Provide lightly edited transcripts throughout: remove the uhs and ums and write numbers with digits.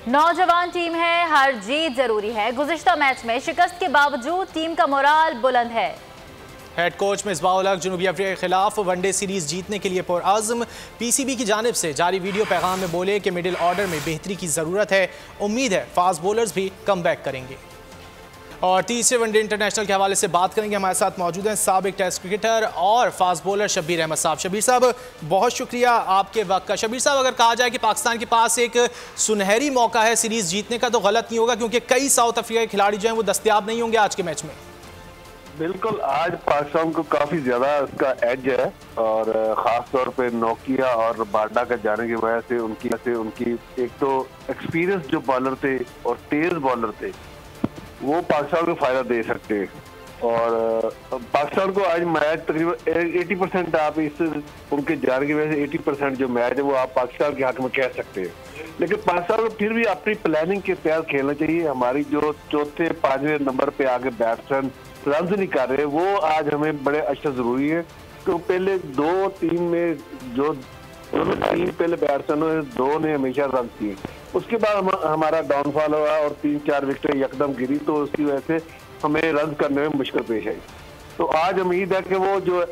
नौजवान टीम है, हर जीत जरूरी है। गुज़िश्ता मैच में शिकस्त के बावजूद टीम का मोराल बुलंद है। हेड कोच मिसबाह-उल हक जनूबी अफ्रीका के खिलाफ वनडे सीरीज जीतने के लिए पुरअज़्म। पीसीबी की जानिब से जारी वीडियो पैगाम में बोले कि मिडिल ऑर्डर में बेहतरी की ज़रूरत है। उम्मीद है फास्ट बॉलर्स भी कम बैक करेंगे। और तीसरे वनडे इंटरनेशनल के हवाले से बात करेंगे। हमारे साथ मौजूद हैं साबिक टेस्ट क्रिकेटर और फास्ट बॉलर शब्बीर अहमद साहब। शब्बीर साहब, बहुत शुक्रिया आपके वक्त का। शब्बीर साहब, अगर कहा जाए कि पाकिस्तान के पास एक सुनहरी मौका है सीरीज जीतने का, तो गलत नहीं होगा, क्योंकि कई साउथ अफ्रीका के खिलाड़ी जो हैं वो दस्तयाब नहीं होंगे आज के मैच में। बिल्कुल, आज पाकिस्तान को काफी ज्यादा उसका एज है और खास तौर पे नोकिया और बाडा का जाने की वजह से उनकी एक तो एक्सपीरियंस जो बॉलर थे और तेज बॉलर थे वो पाकिस्तान को फायदा दे सकते हैं। और पाकिस्तान को आज मैच तकरीबन 80% आप इस उनके जाने की वजह से 80% जो मैच है वो आप पाकिस्तान के हक में कह सकते हैं। लेकिन पाकिस्तान को फिर भी अपनी प्लानिंग के तहत खेलना चाहिए। हमारी जो चौथे पांचवें नंबर पे आगे बैट्समैन रन नहीं कर रहे वो आज हमें बड़े अच्छा जरूरी है। तो पहले 2-3 में जो तीन पहले बैट्समैनों दो ने हमेशा रन किए, उसके बाद हमारा डाउनफॉल हुआ और 3-4 विकेटें यकदम गिरी, तो उसकी वजह से हमें रन करने में मुश्किल पेश आई। तो आज उम्मीद है कि वो जो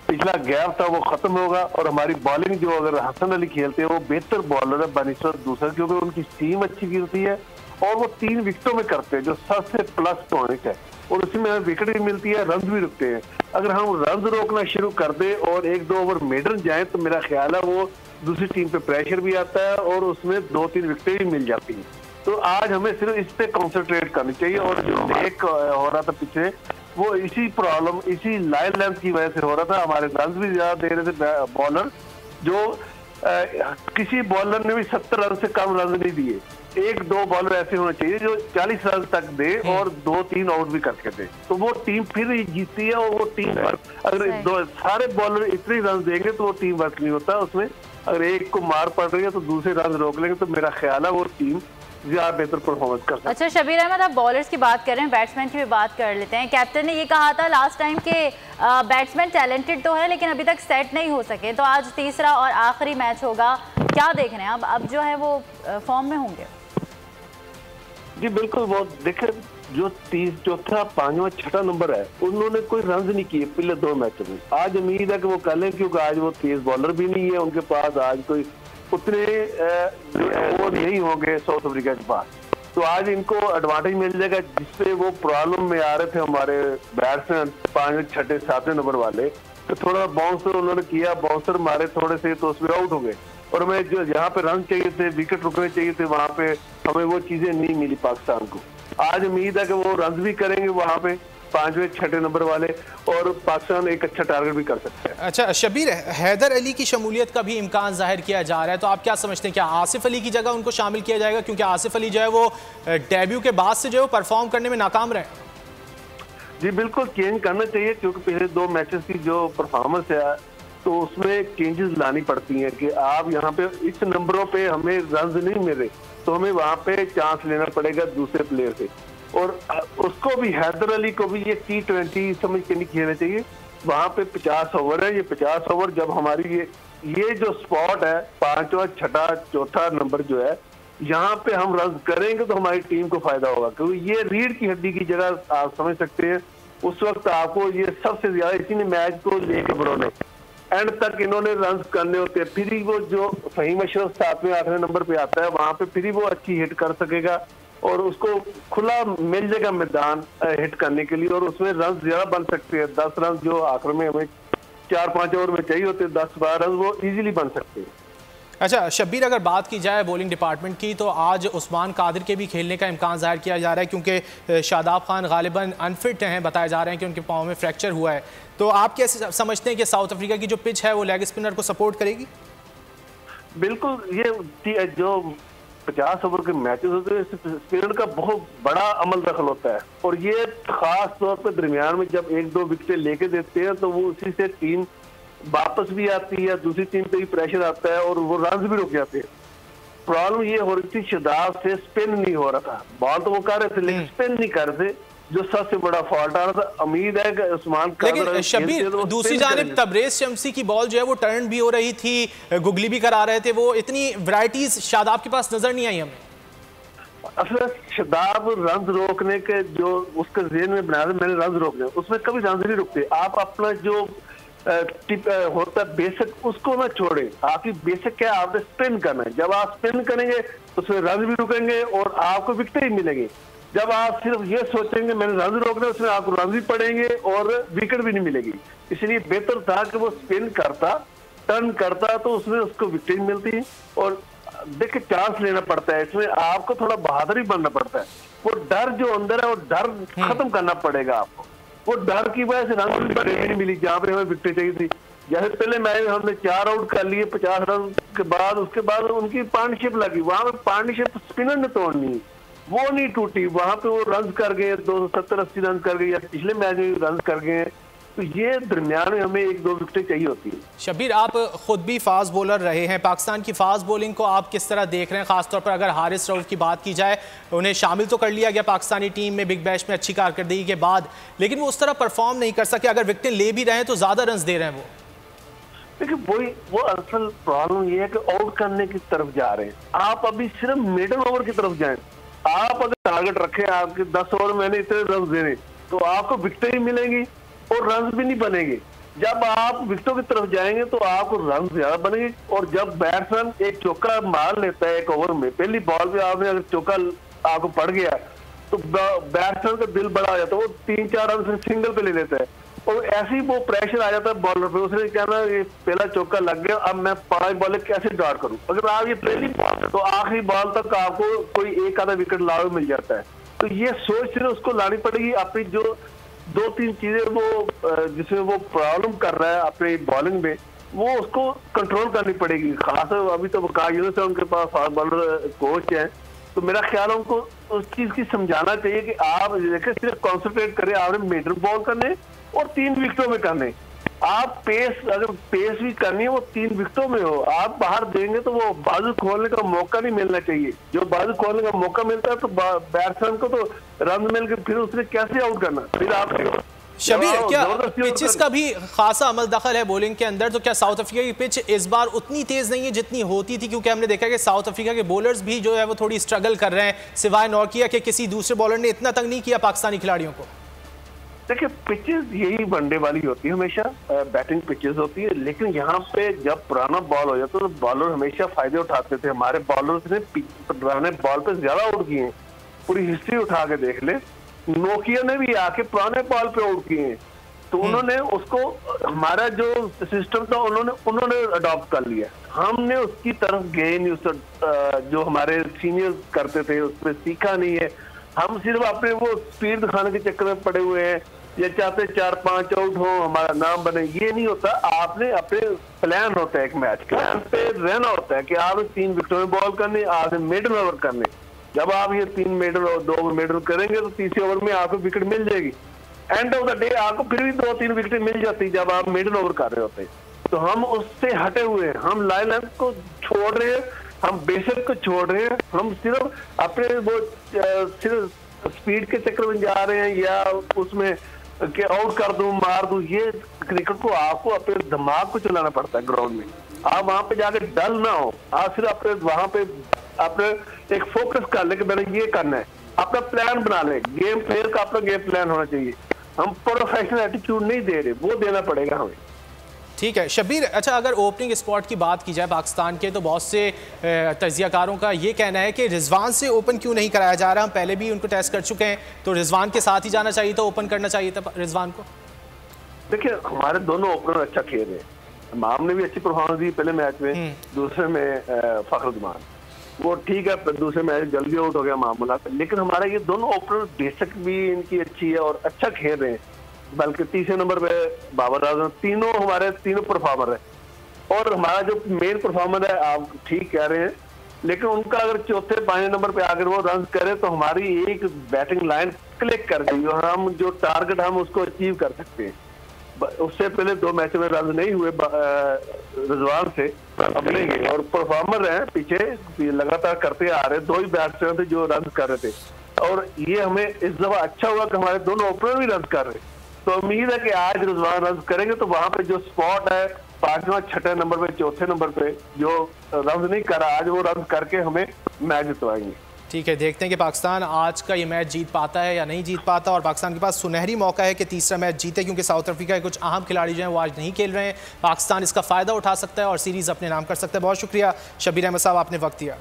पिछला गैप था वो खत्म होगा और हमारी बॉलिंग जो अगर हसन अली खेलते हैं वो बेहतर बॉलर है बनिस्बत दूसरा, क्योंकि उनकी सीम अच्छी गिरती है और वो 3 विकेटों में करते हैं जो सबसे प्लस पॉइंट है और उसी में विकेट भी मिलती है, रन भी रुकते हैं। अगर हम रन रोकना शुरू कर दे और 1-2 ओवर मेडन जाए तो मेरा ख्याल है वो दूसरी टीम पे प्रेशर भी आता है और उसमें 2-3 विकेटें भी मिल जाती हैं। तो आज हमें सिर्फ इस पे कॉन्सेंट्रेट करनी चाहिए। और जो ब्रेक हो रहा था पीछे वो इसी प्रॉब्लम, इसी लाइन लेंथ की वजह से हो रहा था। हमारे रन भी ज्यादा दे रहे थे बॉलर, जो किसी बॉलर ने भी 70 रन से कम रन नहीं दिए। 1-2 बॉलर ऐसे होने चाहिए जो 40 रन तक दे और 2-3 आउट भी करके दे, तो वो टीम फिर जीतती है। और वो टीम वर्क, अगर सारे बॉलर इतने रन देंगे तो वो टीम वर्क नहीं होता। उसमें अगर एक को मार पड़ रही है तो दूसरे रन रोक लेंगे, तो मेरा ख्याल है वो टीम ज्यादा बेहतर परफॉर्मेंस कर सकती है। अच्छा शब्बीर अहमद, आप बॉलर्स की बात कर रहे हैं, बैट्समैन की भी बात कर लेते हैं। कैप्टन ने ये कहा था लास्ट टाइम के बैट्समैन टैलेंटेड तो है लेकिन अभी तक सेट नहीं हो सके, तो आज तीसरा और आखिरी मैच होगा, क्या देख रहे हैं अब जो है वो फॉर्म में होंगे? जी बिल्कुल, वो देखे जो 30, चौथा, 5वां, 6वां नंबर है उन्होंने कोई रन नहीं किए पिछले 2 मैचों में। आज उम्मीद है कि वो कर लें, क्योंकि आज वो तेज बॉलर भी नहीं है उनके पास, आज कोई उतने वो नहीं होंगे साउथ अफ्रीका के पास। तो आज इनको एडवांटेज मिल जाएगा, जिससे वो प्रॉब्लम में आ रहे थे हमारे बैट्समैन 5वें, 6ठे, 7वें नंबर वाले। तो थोड़ा बाउंसर उन्होंने किया, बाउंसर मारे थोड़े से तो उसमें आउट हो गए और हमें जो जहाँ पे रन चाहिए थे, विकेट रुकने चाहिए थे, वहाँ पे हमें वो चीजें नहीं मिली पाकिस्तान को। आज उम्मीद है कि वो रन भी करेंगे वहाँ पे 5वें, 6ठे नंबर वाले, और पाकिस्तान एक अच्छा टारगेट भी कर सकते हैं। अच्छा शब्बीर, हैदर अली की शमूलियत का भी इम्कान जाहिर किया जा रहा है, तो आप क्या समझते हैं, क्या आसिफ अली की जगह उनको शामिल किया जाएगा? क्योंकि आसिफ अली जो है वो डेब्यू के बाद से जो है परफॉर्म करने में नाकाम रहे। जी बिल्कुल, चेंज करना चाहिए, क्योंकि पिछले 2 मैचेस की जो परफॉर्मेंस है तो उसमें चेंजेस लानी पड़ती हैं कि आप यहाँ पे इस नंबरों पे हमें रन नहीं मिल रहे तो हमें वहाँ पे चांस लेना पड़ेगा दूसरे प्लेयर से। और उसको भी, हैदर अली को भी ये T20 समझ के नहीं खेलना चाहिए। वहाँ पे 50 ओवर है, ये 50 ओवर जब हमारी ये जो स्पॉट है 5वां, 6ठा, 4था नंबर जो है, यहाँ पे हम रन करेंगे तो हमारी टीम को फायदा होगा, क्योंकि ये रीढ़ की हड्डी की जगह आप समझ सकते हैं। उस वक्त आपको ये सबसे ज्यादा इसी ने मैच को लेके बढ़ोने एंड तक इन्होंने रन करने होते हैं। फिर ही वो जो फहीम अशरफ 7वें, 8वें नंबर पे आता है वहां पे फिर ही वो अच्छी हिट कर सकेगा और उसको खुला मिल जाएगा मैदान हिट करने के लिए, और उसमें रन ज्यादा बन सकते हैं। 10 रन जो आखिर में हमें 4-5 ओवर में चाहिए होते हैं, 10-12 रन वो इजीली बन सकते हैं। अच्छा शब्बीर, अगर बात की जाए बॉलिंग डिपार्टमेंट की, तो आज उस्मान कादिर के भी खेलने का इम्कान जाहिर किया जा रहा है, क्योंकि शादाब खान गालिबन अनफिट हैं, बताया जा रहे हैं कि उनके पाँव में फ्रैक्चर हुआ है। तो आप कैसे समझते हैं कि साउथ अफ्रीका की जो पिच है वो लेग स्पिनर को सपोर्ट करेगी? बिल्कुल, ये जो 50 ओवर के मैचेस होते हैं स्पिनर का बहुत बड़ा अमल दखल होता है, और ये खास तौर पर दरमियान में जब 1-2 विकेटें लेके देते हैं तो वो उसी से टीम वापस भी आती है, दूसरी टीम पे भी प्रेशर आता है और वो रन भी रुक जाते हैं। प्रॉब्लम ये हो रही थी शादाब से स्पिन नहीं हो रहा था, बॉल तो वो कर रहे थे लेकिन स्पिन नहीं कर रहे थे, जो सबसे बड़ा फॉल्ट आ रहा था। उम्मीद है कि उस्मान लेकिन शब्बीर दूसरी जानिब तबरेज शमसी की बॉल जो है वो टर्न भी हो रही थी, गुगली भी करा रहे थे, वो इतनी वैरायटीज शादाब के पास नजर नहीं आई हमें। असल शदाब रन रोकने के जो उसके जेहन में बनाया था, मैंने रन रोकने, उसमें कभी रन नहीं रुकते। आप अपना जो टिप होता है बेसिक, उसको ना छोड़े। आपकी बेसिक क्या है, आपने स्पिन करना है। जब आप स्पिन करेंगे उसमें रन भी रुकेंगे और आपको विकेट ही मिलेंगे। जब आप सिर्फ ये सोचेंगे मैंने रन रोकना, उसमें आपको रन भी पड़ेंगे और विकेट भी नहीं मिलेगी। इसलिए बेहतर था कि वो स्पिन करता, टर्न करता, तो उसमें उसको विकेट मिलती। और देखिए चांस लेना पड़ता है, इसमें आपको थोड़ा बहादुर ही बनना पड़ता है। वो डर जो अंदर है वो डर खत्म करना पड़ेगा आपको। वो डर की वजह से रन भी नहीं मिली जहाँ पे हमें विकेट चाहिए थी। जैसे पहले मैच हमने 4 आउट कर लिए 50 रन के बाद, उसके बाद उनकी पार्टनरशिप लगी, वहां पे पार्टनरशिप स्पिनर ने तोड़नी, वो नहीं टूटी। वहां पे वो रन कर गए, 270-80 रन कर गए, या पिछले मैच में रन कर गए। तो ये दरमियान में हमें 1-2 विकेटें चाहिए होती है। शब्बीर, आप खुद भी फास्ट बॉलर रहे हैं, पाकिस्तान की फास्ट बॉलिंग को आप किस तरह देख रहे हैं? खासतौर पर अगर हारिस रऊफ की बात की जाए, उन्हें शामिल तो कर लिया गया पाकिस्तानी टीम में बिग बैश में अच्छी कारकर्दगी के बाद, लेकिन वो उस तरह परफॉर्म नहीं कर सके। अगर विकेटें ले भी रहे हैं तो ज्यादा रन दे रहे हैं वो। देखिए वो असल प्रॉब्लम ये है कि आउट करने की तरफ जा रहे हैं। आप अभी सिर्फ मिडल ओवर की तरफ जाएं। आप अगर टारगेट रखें आपके 10 ओवर मैंने इतने रन देने, तो आपको विकेटें ही मिलेंगी और रन भी नहीं बनेंगे। जब आप विकेटों की तरफ जाएंगे तो आपको रन ज्यादा बनेंगे। और जब बैट्समैन एक चौका मार लेता है 1 ओवर में, पहली बॉल पे आपने अगर चौका आपको पड़ गया तो बैट्समैन का दिल बड़ा हो जाता है, वो 3-4 रन से सिंगल पे ले लेता है। और ऐसे ही वो प्रेशर आ जाता है बॉलर पे, उसने कहना ये पहला चौका लग गया, अब मैं 5 बॉलें कैसे डॉट करूं। अगर आप ये पहली बॉल तो आखिरी बॉल तक आपको कोई एक आधा विकेट लाभ मिल जाता है। तो ये सोच फिर उसको लानी पड़ेगी। अपनी जो 2-3 चीजें वो जिसमें वो प्रॉब्लम कर रहा है अपनी बॉलिंग में, वो उसको कंट्रोल करनी पड़ेगी। खास अभी तो वकार यूनुस है, उनके पास फास्ट बॉलर कोच है, तो मेरा ख्याल है उनको उस चीज की समझाना चाहिए कि आप देखिए सिर्फ कॉन्सेंट्रेट करें, आपने मिडल बॉल करने और 3 विकेटों में करने। आप पेस, अगर पेस भी करनी है वो 3 विकेटों में हो। आप बाहर देंगे तो वो बाजू खोलने का मौका नहीं मिलना चाहिए। जो बाजू खोलने का मौका मिलता है तो बैट्समैन को तो रन मिल के फिर उसने कैसे आउट करना। फिर आप शबीर, क्या पिचेस का भी खासा अमल दखल है बॉलिंग के अंदर? तो क्या साउथ अफ्रीका की पिच इस बार उतनी तेज नहीं है जितनी होती थी? क्योंकि हमने देखा कि साउथ अफ्रीका के बॉलर्स भी जो है वो थोड़ी स्ट्रगल कर रहे हैं, सिवाय नॉर्किया के किसी दूसरे बॉलर ने इतना तंग नहीं किया पाकिस्तानी खिलाड़ियों को। देखिए पिचेस यही वनडे वाली होती है, हमेशा बैटिंग पिचेस होती है। लेकिन यहाँ पे जब पुराना बॉल हो जाता है तो बॉलर हमेशा फायदे उठाते थे। हमारे बॉलर्स ने पुराने बॉल पे ज्यादा आउट किए हैं, पूरी हिस्ट्री उठा के देख ले। नोकिया ने भी आके पुराने बॉल पे आउट किए हैं, तो उन्होंने उसको, हमारा जो सिस्टम था उन्होंने अडॉप्ट कर लिया। हमने उसकी तरफ गए नहीं, उस जो हमारे सीनियर करते थे उस पर सीखा नहीं है। हम सिर्फ अपने वो स्पीड दिखाने के चक्कर में पड़े हुए हैं, ये चाहते 4-5 आउट हो, हमारा नाम बने। ये नहीं होता। आपने अपने प्लान होता है, एक मैच प्लान पे रहना होता है कि आपने 3 विकेटों में बॉल करनी, आपने मिडल ओवर करने। जब आप ये 3 मिडल और 2 मिडल करेंगे तो तीसरे ओवर में आपको विकेट मिल जाएगी। एंड ऑफ द डे आपको फिर भी 2-3 विकेट मिल जाती जब आप मिडल ओवर कर रहे होते हैं। तो हम उससे हटे हुए हैं, हम लाइन लेंथ को छोड़ रहे हैं, हम बेसिक को छोड़ रहे हैं। हम सिर्फ अपने वो सिर्फ स्पीड के चक्कर में जा रहे हैं, या उसमें कि आउट कर दूं, मार दूं। ये क्रिकेट को आपको अपने दिमाग को चलाना पड़ता है ग्राउंड में। आप वहां पे जाके डल ना हो, आप सिर्फ अपने वहां पे अपने एक फोकस कर ले कि मैंने ये करना है, अपना प्लान बना ले। गेम प्लेयर का अपना गेम प्लान होना चाहिए। हम प्रोफेशनल एटीट्यूड नहीं दे रहे, वो देना पड़ेगा हमें। ठीक है शब्बीर, अच्छा अगर ओपनिंग स्पॉट की बात की जाए पाकिस्तान के, तो बहुत से तजियाकारों का ये कहना है कि रिजवान से ओपन क्यों नहीं कराया जा रहा। हम पहले भी उनको टेस्ट कर चुके हैं, तो रिजवान के साथ ही जाना चाहिए था, ओपन करना चाहिए था रिजवान को। देखिए हमारे दोनों ओपनर अच्छा खेल रहे हैं। माम ने भी अच्छी परफॉर्मेंस दी पहले मैच में, दूसरे में फखरुद्दीन वो ठीक है, दूसरे मैच जल्दी आउट हो गया मामला। लेकिन हमारा ये दोनों ओपनर बेशक भी इनकी अच्छी है और अच्छा खेल रहे हैं। बल्कि तीसरे नंबर पे बाबर आजम, तीनों हमारे तीनों परफॉर्मर है। और हमारा जो मेन परफॉर्मर है, आप ठीक कह रहे हैं, लेकिन उनका अगर 4-5 नंबर पे आकर वो रन करे तो हमारी एक बैटिंग लाइन क्लिक कर गई और हम जो टारगेट हम उसको अचीव कर सकते हैं। उससे पहले 2 मैच में रन नहीं हुए रिजवान से, अब नहीं। और परफॉर्मर है पीछे लगातार करते आ रहे, 2 ही बैट्समैन थे जो रन कर रहे थे। और ये हमें इस दफा अच्छा हुआ कि हमारे दोनों ओपनर भी रन कर रहे। तो उम्मीद है कि आज रिजवान रन करेंगे तो वहां पे जो स्पॉट है 5वां 6ठे नंबर पे 4थे नंबर पे जो रन नहीं करा, आज वो रन करके हमें मैच जितवाएंगे। ठीक है, देखते हैं कि पाकिस्तान आज का ये मैच जीत पाता है या नहीं जीत पाता, और पाकिस्तान के पास सुनहरी मौका है कि तीसरा मैच जीते, क्योंकि साउथ अफ्रीका के कुछ अहम खिलाड़ी जो हैं वो आज नहीं खेल रहे हैं। पाकिस्तान इसका फ़ायदा उठा सकता है और सीरीज़ अपने नाम कर सकता है। बहुत शुक्रिया शब्बीर अहमद साहब, आपने वक्त दिया।